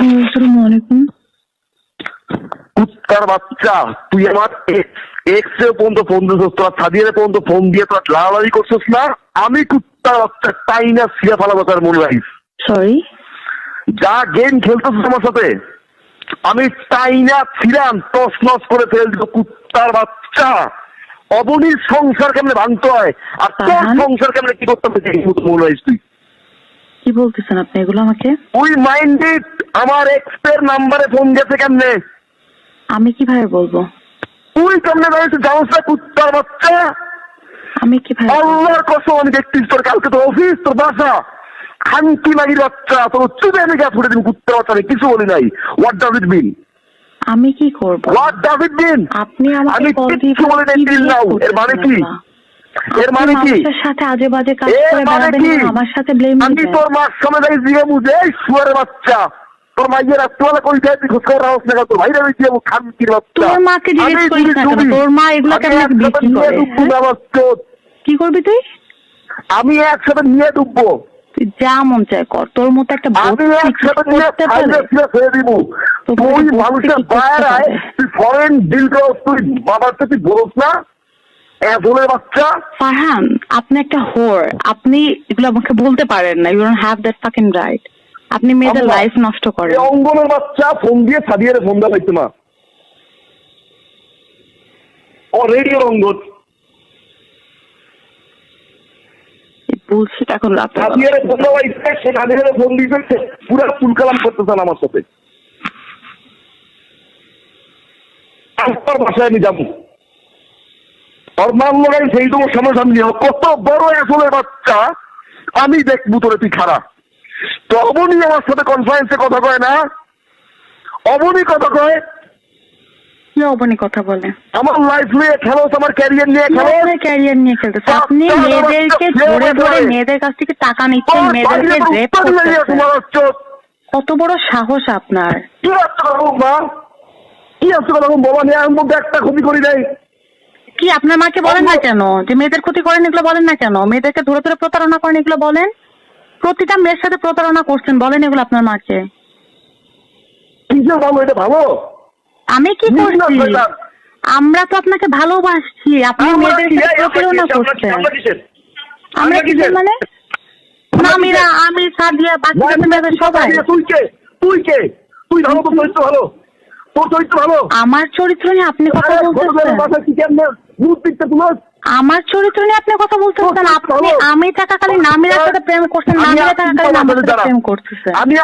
আসসালামু আলাইকুম। কুত্তার বাচ্চা, তুই আমার এক্স এর পর্যন্ত ফোন দিছিস, তোরা সাদিয়ার পর্যন্ত ফোন দিয়ে তোরা লালালি করছিস না। আমি কুত্তার বাচ্চা তাই না সিয়া ফালাবো তার মনে রাখিস। সরি। যা গেম খেলতেছিস আমার সাথে, আমি তাই না ছিলাম টস নস করে ফেল দিব। কুত্তার বাচ্চা, অবনীর সংসার কেমনে ভাঙতে হয় আর তোর সংসার কেমনে কি করতে হবে মনে রাখিস। তুই কি বলতেছেন আপনি এগুলো আমাকে? তুই মাইন্ডেড আমার এক্স এর নাম্বারে ফোন গেছে কেমনে? আমি কিভাবে বলবো? তুই কেমনে জানিস? জানিস না কুত্তার বাচ্চা? আমি কিভাবে? আল্লাহর কসম আমি দেখতিস তোর কালকে তোর অফিস, তোর বাসা, খানকি মাগির বাচ্চা, তোর চুপে আমি গা ফুটে দিন। কুত্তার বাচ্চা, আমি কিছু বলি নাই। হোয়াট ডাজ ইট মিন? আমি কি করব? হোয়াট ডাজ ইট মিন? আপনি আমাকে আমি কল দিয়ে কিচ্ছু বলি নাই টিল নাও। এর মানে কি? এর মানে কি? আপনার সাথে আজে বাজে কাজ এর করে মানে বেড়াবেন কি? না, আমার সাথে ব্লেম আমি দিবেন। তোর মার সামনে দাঁড়িয়ে দিয়ে বুঝে এই শুয়ারের বাচ্চা, তোর মাইয়ের রাত্রিবেলা কই যায় তুই খোঁজ খবর রাখছ না? তোর ভাইরা আমি দিয়ে খানকির বাচ্চা। তোর মাকে জিজ্ঞেস করিস না কেন? তোর মা এগুলো কেমন বিক্রি করে? কি করবি তুই? আমি একসাথে নিয়ে ডুববো। তুই যা মন চায় কর, তোর মতো একটা আমি একসাথে নিয়ে ছেড়ে দিব। তুই মানুষের বাইরে তুই ফরেন ডিল করস, তুই বাবার তুই বলস না এজলের বাচ্চা। ফারহান, আপনি একটা হোর। আপনি এগুলো আমাকে বলতে পারেন না। You don't have that fucking right. আপনি মেয়েদের লাইফ নষ্ট করেন। অঙ্গনের বাচ্চা ফোন দিয়ে সাদিয়ে ফোন দেওয়া হইতো না। ও রেডিও অঙ্গন বুলশিট। এখন রাতে সাদিয়ে ফোন দেওয়া ইচ্ছে, সে সাদিয়ে ফোন দিয়েছে, পুরো ফুল কালাম করতেছেন আমার সাথে। আমার বাসায় আমি যাবো, ওর মান লাগাই সেই তোমার সামনাসামনি কত বড় আসলের বাচ্চা আমি দেখবো তোরে। তুই খারাপ তো অবনী আমার সাথে কনফারেন্সে কথা কয় না? অবনী কথা কয়, কি অবনি কথা বলে? আমার লাইফ নিয়ে খেলো, আমার ক্যারিয়ার নিয়ে খেলো। ক্যারিয়ার নিয়ে খেলতেছে আপনি। মেয়েদেরকে ধরে ধরে মেয়েদের কাছ থেকে টাকা নিচ্ছেন, মেয়েদেরকে রেপ করতেছেন। কত বড় সাহস আপনার! কি আসছে কথা মা? কি আসছে কথা বলা নিয়ে আমার মধ্যে একটা ক্ষতি করি নাই। কি আপনার মাকে বলেন না কেন যে মেয়েদের ক্ষতি করেন? এগুলো বলেন না কেন? মেয়েদেরকে ধরে ধরে প্রতারণা করেন, এগুলো বলেন। প্রতিটা মেয়ের সাথে প্রতারণা করছেন, বলেন এগুলো আপনার মাকে। কি যে ভালো, এটা ভালো? আমি কি করছি? আমরা তো আপনাকে ভালোবাসছি, আপনি মেয়েদের সাথে প্রতারণা করছেন। আমরা কি মানে? নামিরা, আমি, সাদিয়া, বাকি মেয়েদের সবাই। তুই কে? তুই কে? তুই ভালো, তোর চরিত্র ভালো, তোর চরিত্র ভালো। আমার চরিত্র নিয়ে আপনি কথা বলতেছেন? আমার চরিত্র নিয়ে আপনি কথা বলতেছেন? আপনি আমি থাকাকালীন নামিরার সাথে প্রেম করছেন, নামিরা থাকাকালীন আমার সাথে প্রেম করতেছেন। আমি